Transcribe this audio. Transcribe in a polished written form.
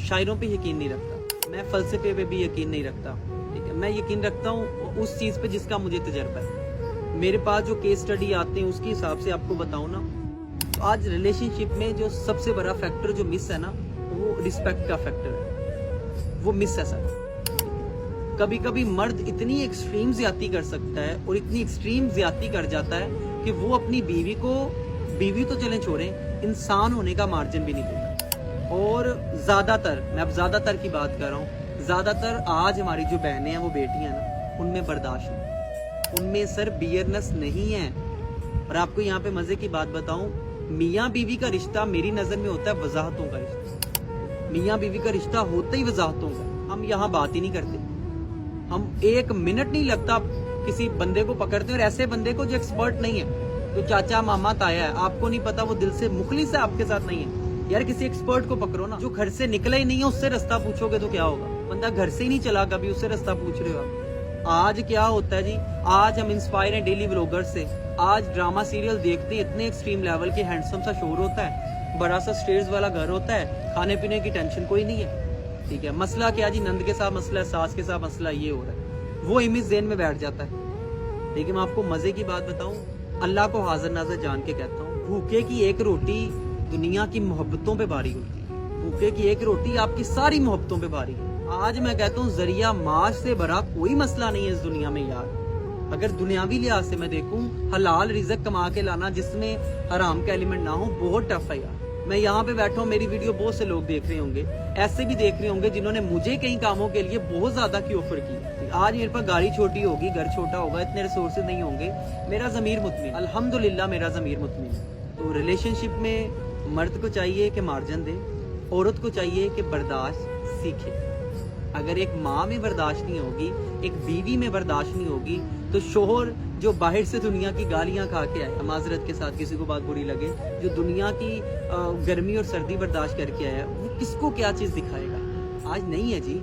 शायरों पे यकीन नहीं रखता, मैं फलसफे पे भी यकीन नहीं रखता, ठीक है। मैं यकीन रखता हूँ उस चीज़ पे जिसका मुझे तजर्बा है। मेरे पास जो केस स्टडी आते हैं उसके हिसाब से आपको बताऊँ ना, तो आज रिलेशनशिप में जो सबसे बड़ा फैक्टर जो मिस है ना, वो रिस्पेक्ट का फैक्टर है, वो मिस है सर। कभी कभी मर्द इतनी एक्सट्रीम ज्यादती कर सकता है और इतनी एक्सट्रीम ज्यादती कर जाता है कि वो अपनी बीवी तो चलें छोड़ें, इंसान होने का मार्जिन भी नहीं देता। और ज्यादातर, मैं अब ज्यादातर की बात कर रहा हूँ, ज्यादातर आज हमारी जो बहनें हैं, वो बेटियां ना, उनमें बर्दाश्त नहीं, उनमें सर बियरनेस नहीं है। और आपको यहाँ पे मजे की बात बताऊं, मियाँ बीवी का रिश्ता मेरी नजर में होता है वजाहतों का रिश्ता। मियाँ बीवी का रिश्ता होता ही वजाहतों का। हम यहाँ बात ही नहीं करते, हम एक मिनट नहीं लगता किसी बंदे को पकड़ते हैं, और ऐसे बंदे को जो एक्सपर्ट नहीं है, तो चाचा मामा ताया है, आपको नहीं पता वो दिल से मुखलिस है, आपके साथ नहीं है। यार किसी एक्सपर्ट को पकड़ो ना, जो घर से निकला ही नहीं है, उससे रास्ता पूछोगे तो क्या होगा। बंदा घर से ही नहीं चला कभी, उससे रास्ता पूछ रहे हो आप। आज क्या होता है जी, आज हम इंस्पायर हैं डेली व्लॉगर से, आज ड्रामा सीरियल देखते हैं, इतने एक्सट्रीम लेवल के हैंडसम सा शोर होता है, बड़ा सा स्टेज वाला घर होता है, खाने पीने की टेंशन कोई नहीं है, ठीक है। मसला क्या जी, नंद के साथ मसला है, सास के साथ मसला ये हो रहा है, वो इमेज ज़हन में बैठ जाता है। लेकिन मैं आपको मजे की बात बताऊं, अल्लाह को हाजिर नाज़िर जान के कहता हूँ, भूखे की एक रोटी दुनिया की मोहब्बतों पे भारी होती है, भूखे की एक रोटी आपकी सारी मोहब्बतों पे भारी है। आज मैं कहता हूँ जरिया माश से भरा कोई मसला नहीं है इस दुनिया में यार। अगर दुनियावी लिहाज से मैं देखूं, हलाल रिज़्क कमा के लाना जिसमें हराम का एलिमेंट ना हो, बहुत टफ है यार। मैं यहाँ पे बैठा हूँ, मेरी वीडियो बहुत से लोग देख रहे होंगे, ऐसे भी देख रहे होंगे जिन्होंने मुझे कई कामों के लिए बहुत ज्यादा की ऑफर की। आज मेरे पास गाड़ी छोटी होगी, घर छोटा होगा, इतने रिसोर्सेज नहीं होंगे, मेरा ज़मीर मुतमिन, अल्हम्दुलिल्लाह मेरा ज़मीर मुतमिन है। तो रिलेशनशिप में मर्द को चाहिए कि मार्जिन दे, औरत को चाहिए कि बर्दाश्त सीखे। अगर एक माँ में बर्दाश्त नहीं होगी, एक बीवी में बर्दाश्त नहीं होगी, तो शोहर जो बाहर से दुनिया की गालियां खा के आया, माजरत के साथ किसी को बात बुरी लगे, जो दुनिया की गर्मी और सर्दी बर्दाश्त करके आया, वो किसको क्या चीज दिखाएगा। आज नहीं है जी।